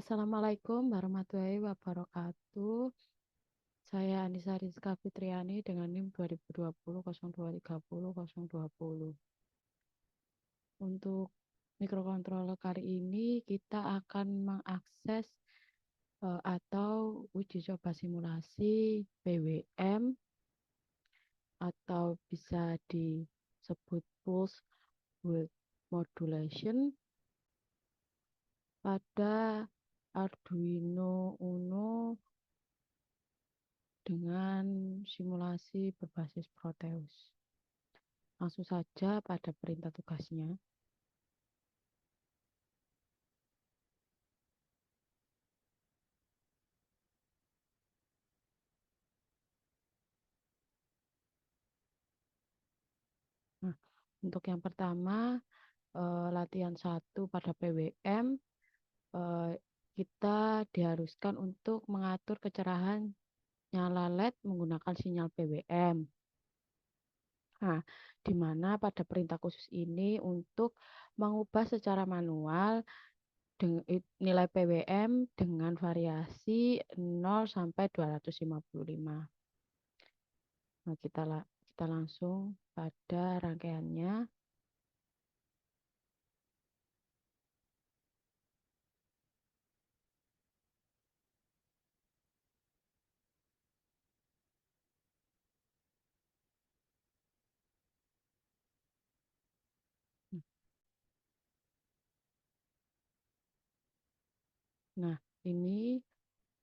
Assalamualaikum warahmatullahi wabarakatuh. Saya Anissa Rizka Fitriani dengan NIM 2020 0230 020. Untuk mikrokontroler kali ini kita akan mengakses atau uji coba simulasi PWM atau bisa disebut pulse width modulation pada Arduino Uno dengan simulasi berbasis Proteus. Langsung saja pada perintah tugasnya. Nah, untuk yang pertama, latihan 1 pada PWM, eh, kita diharuskan untuk mengatur kecerahan nyala LED menggunakan sinyal PWM. Nah, di mana pada perintah khusus ini untuk mengubah secara manual nilai PWM dengan variasi 0 sampai 255. Nah, kita langsung pada rangkaiannya. Nah, ini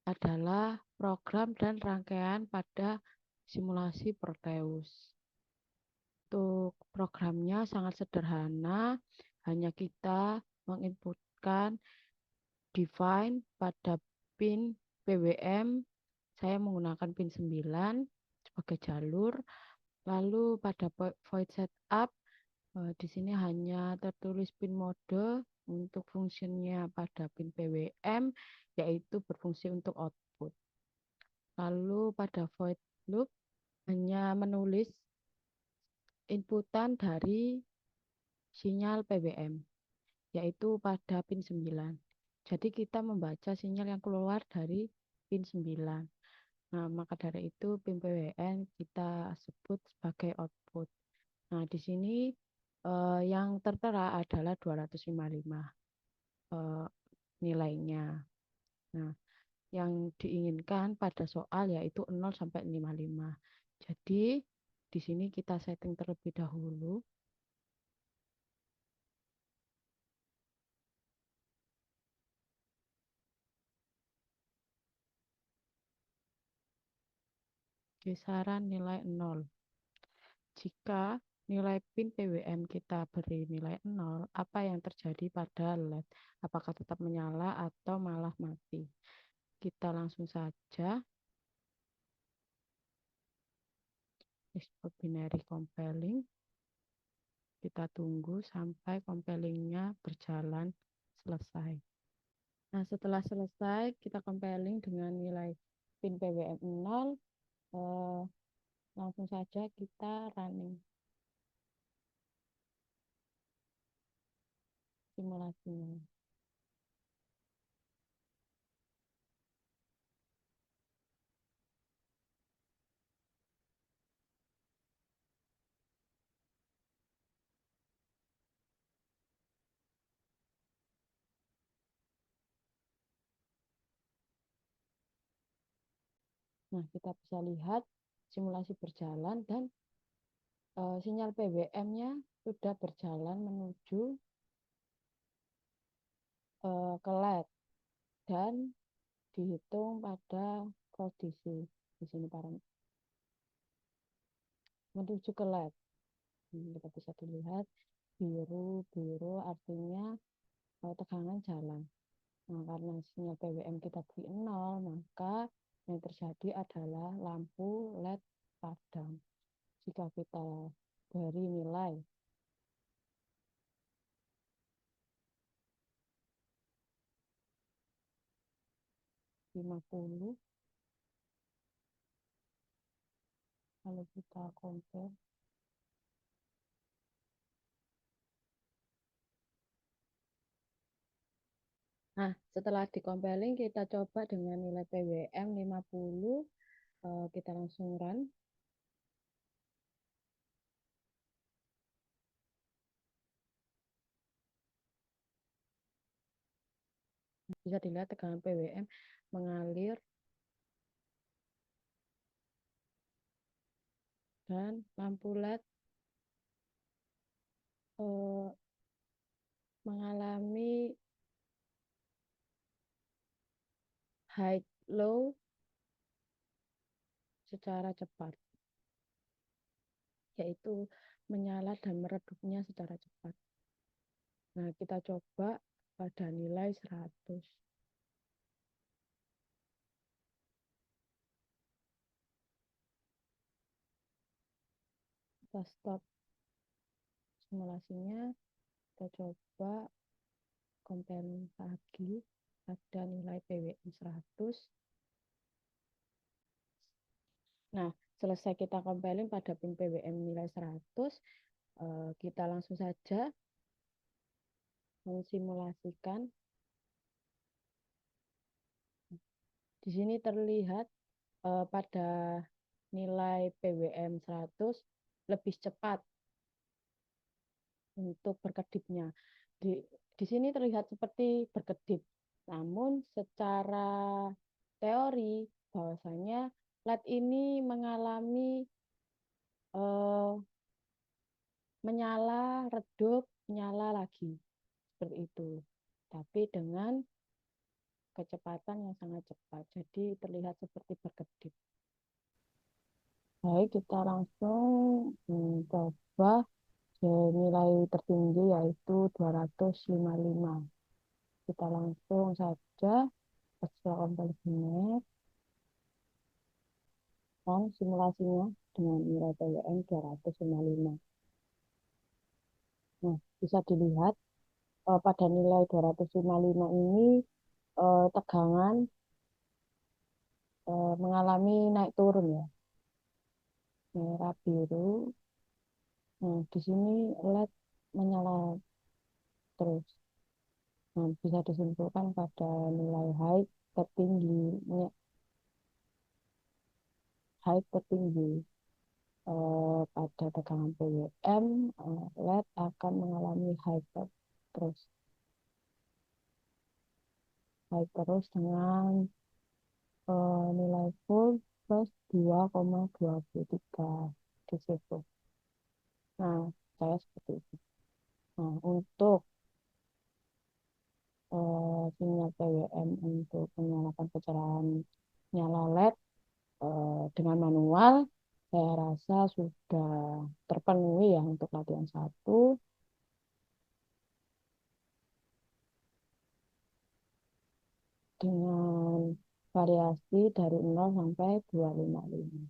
adalah program dan rangkaian pada simulasi Proteus. Untuk programnya sangat sederhana, hanya kita menginputkan define pada pin PWM. Saya menggunakan pin 9 sebagai jalur. Lalu pada void setup, di sini hanya tertulis pin mode untuk fungsinya pada pin PWM, yaitu berfungsi untuk output. Lalu pada void loop hanya menulis inputan dari sinyal PWM, yaitu pada pin 9. Jadi kita membaca sinyal yang keluar dari pin 9. Nah, maka dari itu pin PWM kita sebut sebagai output. Nah, di sini yang tertera adalah 255 nilainya. Nah, yang diinginkan pada soal yaitu 0 sampai 55. Jadi, di sini kita setting terlebih dahulu. Kisaran nilai 0. Jika nilai pin PWM kita beri nilai 0, apa yang terjadi pada LED? Apakah tetap menyala atau malah mati? Kita langsung saja export binary compiling. Kita tunggu sampai compilingnya berjalan selesai. Nah, setelah selesai, kita compiling dengan nilai pin PWM 0. Langsung saja kita running simulasinya. Nah, kita bisa lihat simulasi berjalan dan sinyal PWM-nya sudah berjalan menuju ke LED dan dihitung pada kondisi di sini para menuju ke LED. Kita bisa dilihat biru-biru artinya tegangan jalan. Nah, karena sinyal PWM kita beri 0, maka yang terjadi adalah lampu LED padam. Jika kita beri nilai 50, kalau kita compare, Nah, setelah di compiling kita coba dengan nilai PWM 50, kita langsung run. Bisa dilihat tegangan PWM mengalir dan lampu LED eh, mengalami high low secara cepat, yaitu menyala dan meredupnya secara cepat. Nah, kita coba pada nilai 100. Kita stop simulasinya, kita coba compare lagi pada nilai PWM 100. Nah, selesai kita compiling pada pin PWM nilai 100, kita langsung saja mensimulasikan. Di sini terlihat pada nilai PWM 100 lebih cepat untuk berkedipnya. Di sini terlihat seperti berkedip. Namun secara teori bahwasanya LED ini mengalami eh, menyala, redup, nyala lagi. Seperti itu. Tapi dengan kecepatan yang sangat cepat. Jadi terlihat seperti berkedip. Baik, kita langsung coba nilai tertinggi yaitu 255. Kita langsung saja explore complexion dan simulasinya dengan nilai PWM 255. Nah, bisa dilihat pada nilai 255 ini tegangan mengalami naik turun ya. Merah biru. Nah, di sini LED menyala terus. Nah, bisa disimpulkan pada nilai tertinggi, tertinggi pada tegangan PWM, LED akan mengalami terus, dengan nilai full plus 2,23 desivel. Nah, saya seperti itu. Nah, untuk sinyal PWM untuk menyalakan pencerahan nyala LED dengan manual, saya rasa sudah terpenuhi ya untuk latihan 1. Dengan variasi dari 0 sampai 255.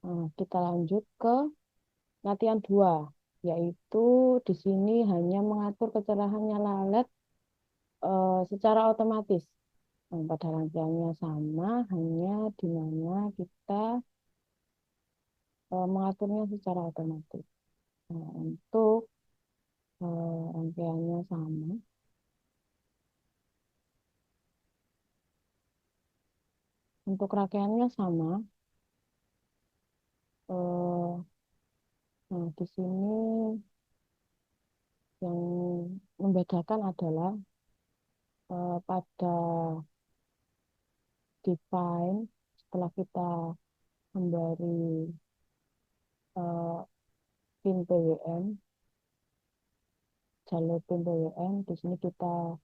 Nah, kita lanjut ke latihan 2, yaitu di sini hanya mengatur kecerahan nyala LED secara otomatis. Nah, pada rangkaiannya sama, hanya di mana kita mengaturnya secara otomatis. Nah, untuk rangkaiannya sama. Untuk rangkaiannya sama. Nah, di sini yang membedakan adalah pada define setelah kita memberi uh, pin PWM, jalur pin PWM, di sini kita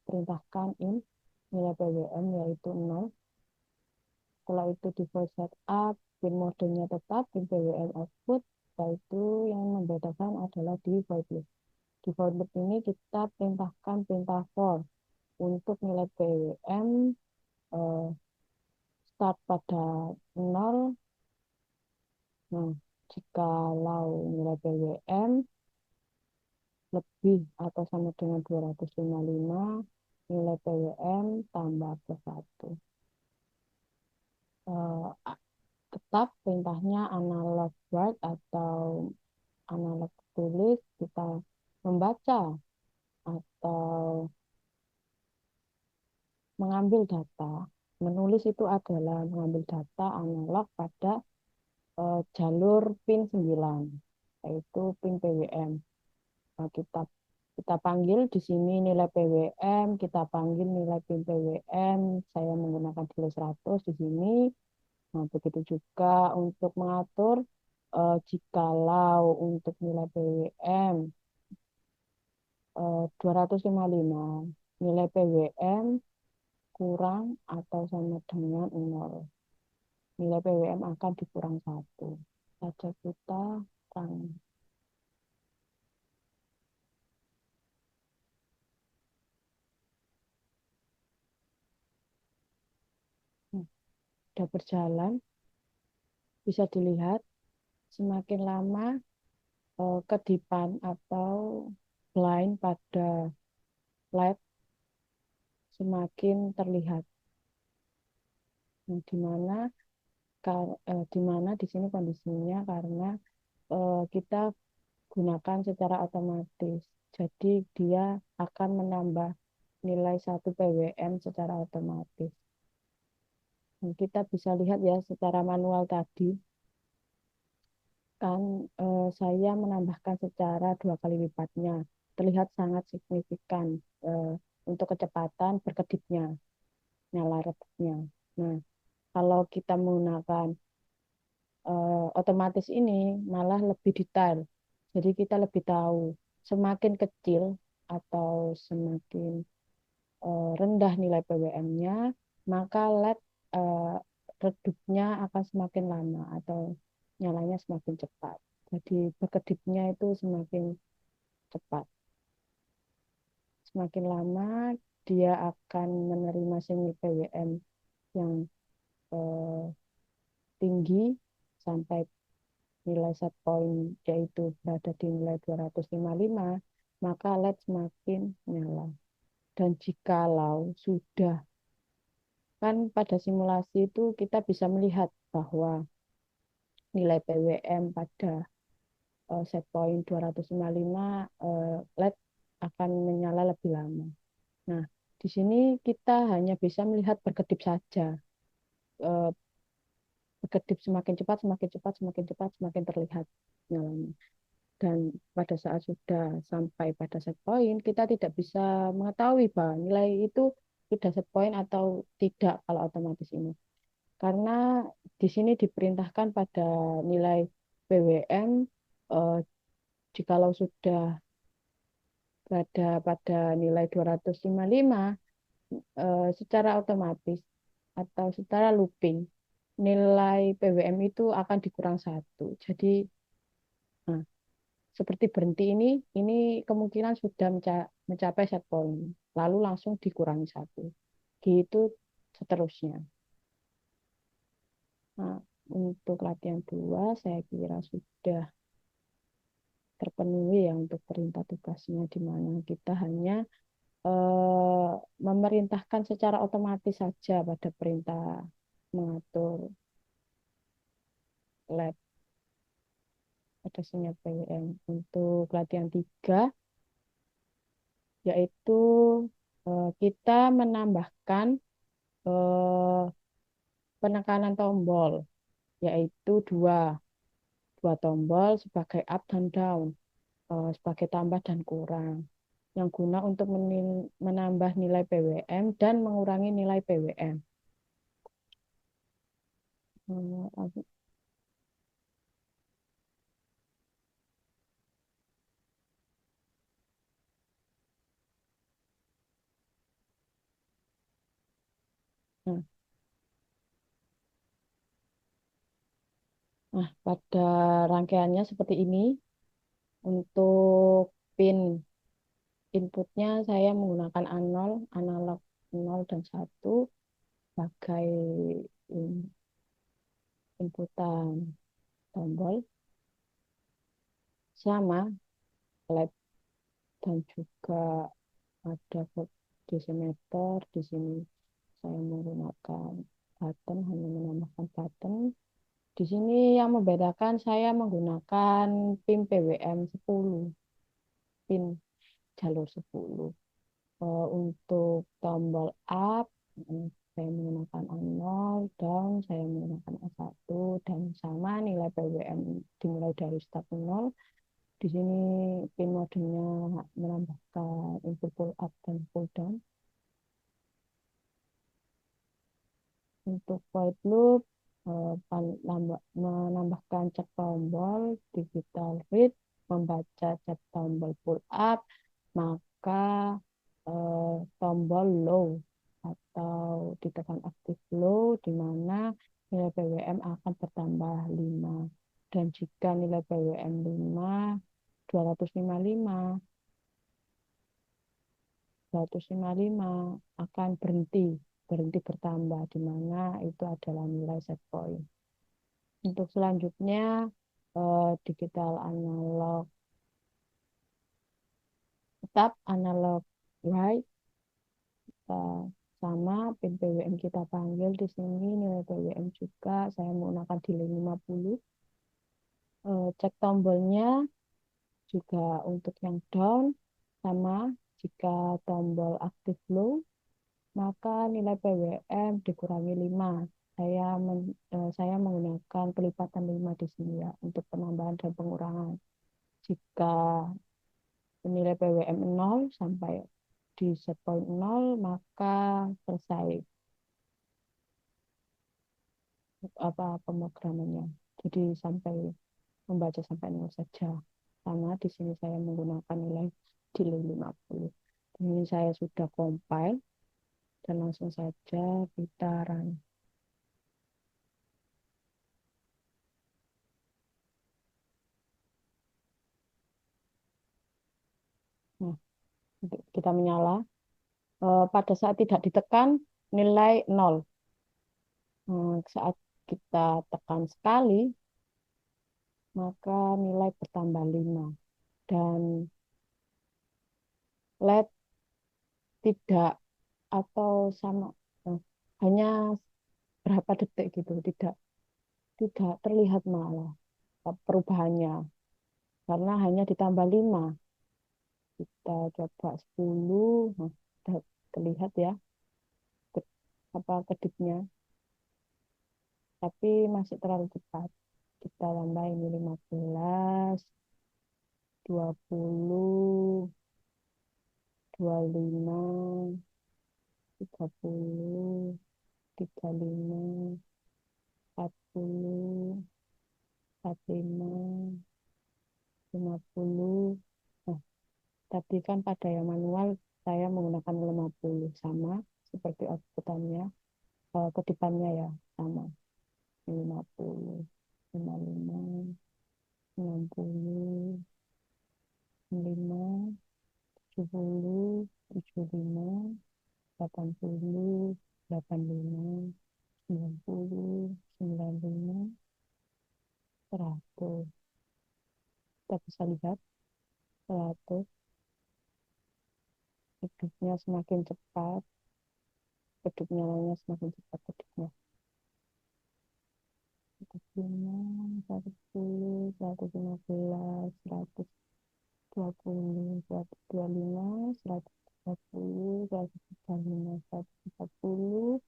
perintahkan nilai PWM yaitu 0. Setelah itu default setup, pin modenya tetap, pin PWM output, yaitu yang membedakan adalah default loop. Default loop ini kita perintahkan perintah for untuk nilai PWM start pada 0. Nah, jikalau nilai PWM lebih atau sama dengan 255, nilai PWM tambah plus 1. Tetap perintahnya analog write atau analog tulis, kita membaca atau mengambil data. Menulis itu adalah mengambil data analog pada jalur PIN 9, yaitu PIN PWM. Nah, kita panggil di sini nilai PWM, kita panggil nilai PIN PWM, saya menggunakan delay 100 di sini. Nah, begitu juga untuk mengatur jikalau untuk nilai PWM 255, nilai PWM kurang atau sama dengan 0. Nilai PWM akan dikurang 1. Saja kita run. Sudah berjalan, bisa dilihat semakin lama kedipan atau blind pada LED semakin terlihat. Nah, di mana di sini kondisinya karena kita gunakan secara otomatis. Jadi dia akan menambah nilai 1 PWM secara otomatis. Dan kita bisa lihat ya secara manual tadi kan saya menambahkan secara 2 kali lipatnya. Terlihat sangat signifikan untuk kecepatan berkedipnya, nyala redupnya. Nah, kalau kita menggunakan otomatis ini malah lebih detail. Jadi kita lebih tahu semakin kecil atau semakin rendah nilai PWM-nya, maka LED redupnya akan semakin lama atau nyalanya semakin cepat. Jadi berkedipnya itu semakin cepat. Semakin lama dia akan menerima sinyal PWM yang eh, tinggi sampai nilai set point yaitu berada di nilai 255, maka LED semakin nyala. Dan jikalau sudah, kan pada simulasi itu kita bisa melihat bahwa nilai PWM pada set point 255 LED akan menyala lebih lama. Nah, di sini kita hanya bisa melihat berkedip saja. Eh, Berkedip semakin cepat, semakin cepat, semakin cepat, semakin terlihat nyalanya. Dan pada saat sudah sampai pada set point, kita tidak bisa mengetahui bahwa nilai itu sudah set point atau tidak kalau otomatis ini. Karena di sini diperintahkan pada nilai PWM eh, jikalau sudah berada pada nilai 255 secara otomatis atau secara looping nilai PWM itu akan dikurang 1. Jadi nah, seperti berhenti ini kemungkinan sudah mencapai set point, lalu langsung dikurangi 1. Gitu seterusnya. Nah, untuk latihan 2 saya kira sudah terpenuhi ya untuk perintah tugasnya di mana kita hanya memerintahkan secara otomatis saja pada perintah mengatur lab pada sinyal PWM. Untuk latihan 3 yaitu kita menambahkan eh, penekanan tombol yaitu dua tombol sebagai up dan down, sebagai tambah dan kurang yang guna untuk menambah nilai PWM dan mengurangi nilai PWM. Nah, pada rangkaiannya seperti ini. Untuk pin inputnya saya menggunakan A0, analog 0 dan 1 sebagai inputan tombol. Sama LED dan juga ada dosimeter. Di sini saya menggunakan button, hanya menambahkan button. Di sini yang membedakan saya menggunakan pin PWM 10 pin. jalur 10. Untuk tombol up, saya menggunakan A0, down saya menggunakan A1, dan sama nilai PWM dimulai dari start 0. Di sini pin modenya menambahkan input pull up dan pull down. Untuk void loop, menambahkan cek tombol digital read, membaca cek tombol pull up, maka tombol low atau ditekan aktif low, di mana nilai PWM akan bertambah 5. Dan jika nilai PWM 255 akan berhenti bertambah, di mana itu adalah nilai set point. Untuk selanjutnya digital analog tetap analog right, sama pin PWM kita panggil di sini nilai PWM juga saya menggunakan delay 50. Cek tombolnya juga untuk yang down sama, jika tombol aktif low maka nilai PWM dikurangi 5. Saya menggunakan pelipatan 5 di sini ya untuk penambahan dan pengurangan. Jika nilai PWM 0 sampai di set point 0 maka selesai pemrogramannya. Jadi membaca sampai 0 saja. Sama di sini saya menggunakan nilai delay 50. Ini saya sudah compile dan langsung saja kita run. Nah, kita menyala. Pada saat tidak ditekan nilai 0. Saat kita tekan sekali maka nilai bertambah 5. Dan LED tidak atau sama, hanya berapa detik gitu, tidak terlihat malah perubahannya karena hanya ditambah 5. Kita coba 10. Nah, sudah terlihat ya kedipnya, tapi masih terlalu cepat. Kita tambah ini 15, 20, 25, 30, 35, 40, 45, 50. Nah, tadi kan pada yang manual saya menggunakan 50, sama seperti outputannya, kedipannya ya sama 50, 55, 60, 65, 70, 75, 80, 85, 90, 95, 100. Kita bisa lihat 100. Kedipnya semakin cepat, kedip nyalanya semakin cepat kedipnya. 105, 110, 115, 120, 125, 130, 135, 140,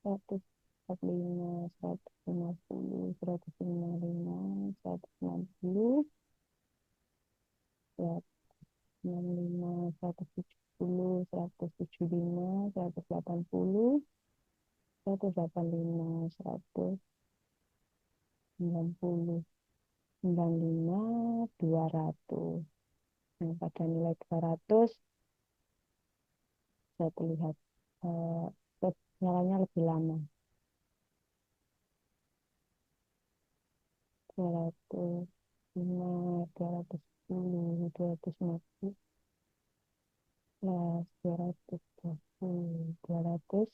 145, 150, 155, 160, 165, 170, 175, 180, 185, 190, 95, 200. Nah, pada nilai 200 saya terlihat nyalanya lebih lama. 205, 210, 215, 220, 225,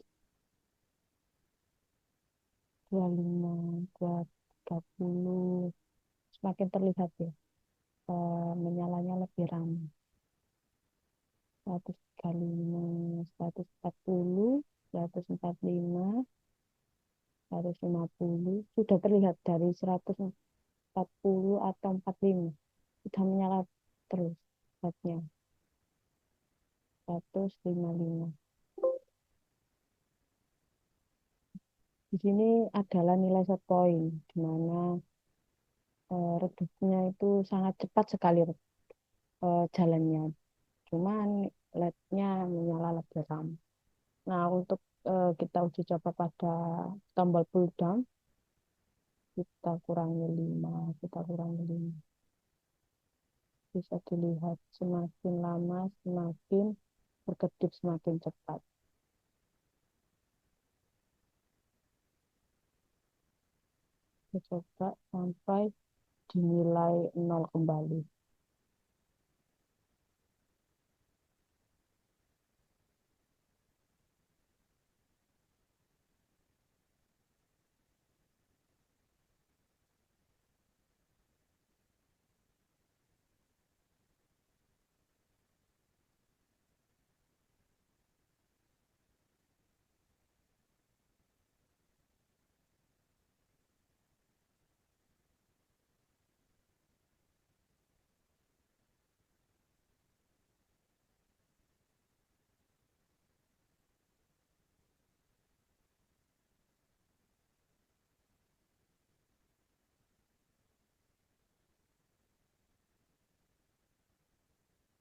230. Semakin terlihat ya, menyalanya lebih ramai. 135, 140, 145, 150. Sudah terlihat dari 140 atau 45. Sudah menyala terus batnya. 155. Di sini adalah nilai set point, di mana redupnya itu sangat cepat sekali jalannya. Cuman LED-nya menyala lebih lama. Nah, untuk kita uji coba pada tombol pull down, kita kurangi 5. Bisa dilihat semakin lama semakin berkedip semakin cepat. Kita coba sampai dinilai 0 kembali.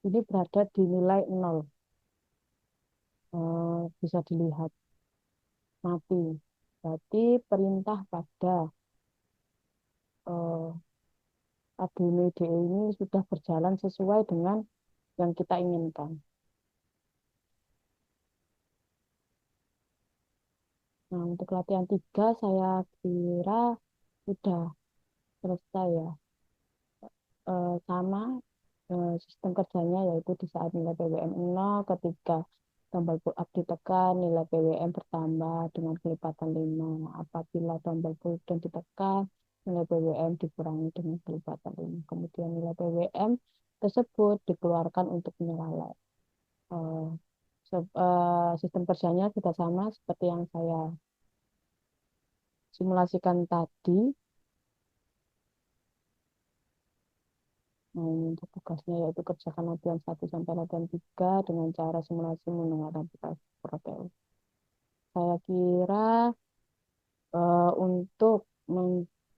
Ini berada di nilai 0. Bisa dilihat mati. Berarti perintah pada eh, Arduino IDE ini sudah berjalan sesuai dengan yang kita inginkan. Nah, untuk latihan 3 saya kira sudah selesai ya. Sama sistem kerjanya yaitu di saat nilai PWM 0 ketika tombol pull up ditekan nilai PWM bertambah dengan kelipatan 5. Apabila tombol pull down ditekan nilai PWM dikurangi dengan kelipatan 5. Kemudian nilai PWM tersebut dikeluarkan untuk menyala LED. Eh, Sistem kerjanya kita sama seperti yang saya simulasikan tadi. Nah, ini untuk tugasnya yaitu kerjakan latihan 1 sampai latihan 3 dengan cara simulasi menggunakan aplikasi Proteus. Saya kira untuk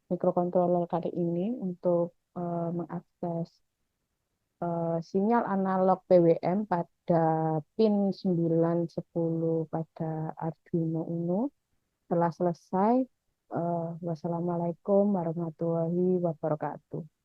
mikrokontroler kali ini untuk mengakses sinyal analog PWM pada pin 9, 10 pada Arduino Uno telah selesai. Wassalamualaikum warahmatullahi wabarakatuh.